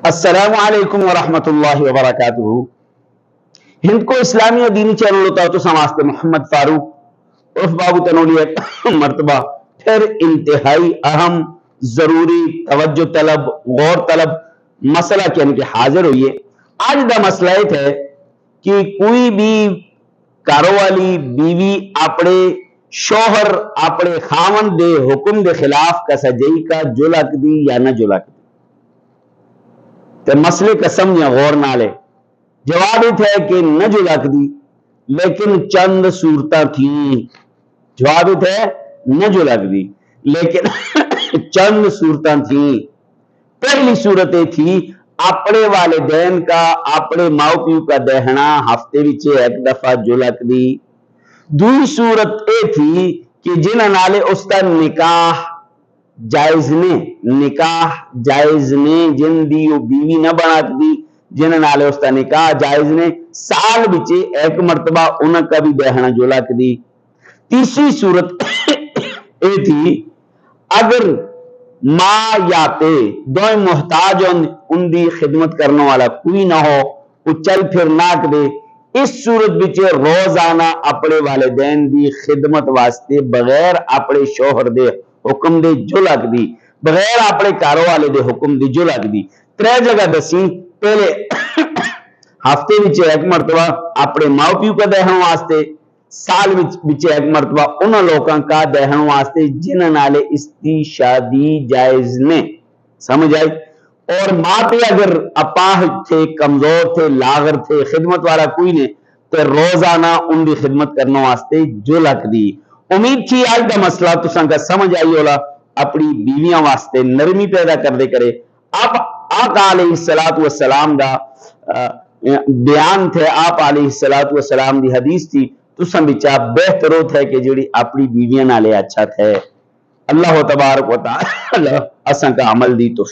السلام علیکم ورحمۃ اللہ وبرکاتہ۔ ہند کو اسلامی اور دینی چینل ہوتا ہے تو سماستے محمد فاروق عرف بابو تنولی مرتبہ پھر انتہائی اہم، ضروری، توجہ طلب، غور طلب مسئلہ کہنے کے حاضر ہوئیے۔ آج دا مسئلہ ہے کہ کوئی بھی کارو والی بیوی اپنے شوہر اپنے خاون دے حکم دے خلاف کسا جئی کا جو لک دی یا نہ جو لک دی، مسئلے کا سمجھیں غور نہ لے۔ جواب یہ ہے کہ نہ جو لک دی لیکن چند صورتاں تھیں۔ جواب یہ ہے نہ جو لک دی لیکن چند صورتاں تھیں۔ پہلی صورت یہ تھی اپنے والدین کا اپنے ماؤ پیو کا دہنا ہفتے وچے ایک دفعہ جو لک دی۔ دوسری صورت یہ تھی کہ جنہاں نالے اس کا نکاح جائز نے، نکاح جائز نے، جن دی وہ بیوی نہ بنا دی، جنہاں نالے اس کا نکاح جائز نے، سال بچے ایک مرتبہ انہاں کا بھی دہنا جو لک دی۔ تیسری صورت اے تھی اگر ماں یا پہ دوئے محتاج ان دی خدمت کرنے والا کوئی نہ ہو، وہ چل پھر ناک دے، اس صورت بچے روزانہ اپنے والدین دی خدمت واسطے بغیر اپنے شوہر دے حکم دے جو لک دی، بغیر اپنے کارو والے دے حکم دے جو لک دی۔ ترے جگہ دسی، پہلے ہفتے وچے ایک مرتبہ اپنے ماں پیو کا دہن واسطے، سال وچے ایک مرتبہ انہاں لوکاں کا دہن واسطے جنہاں نالے اس کی شادی جائز نے۔ سمجھ آئی؟ اور ماں پہ اگر اپاہ تھے، کمزور تھے، لاغر تھے، خدمت والا کوئی نہیں تو روزانہ ان کی خدمت کرنے واسطے جو لک دی۔ امید تھی آج کا مسئلہ تو سنگا سمجھ آئی ہولا، اپنی بیویاں واسطے نرمی پیدا کر دے کرے۔ اب آقا علیہ السلام دا بیان تھے، آپ علیہ السلام دی حدیث تھی، تو سنبچا بہتر ہوتا ہے کہ جڑی اپنی بیویاں نالے اچھا تھے۔ اللہ تبارک و تعالی اساں کا عمل دی توفیق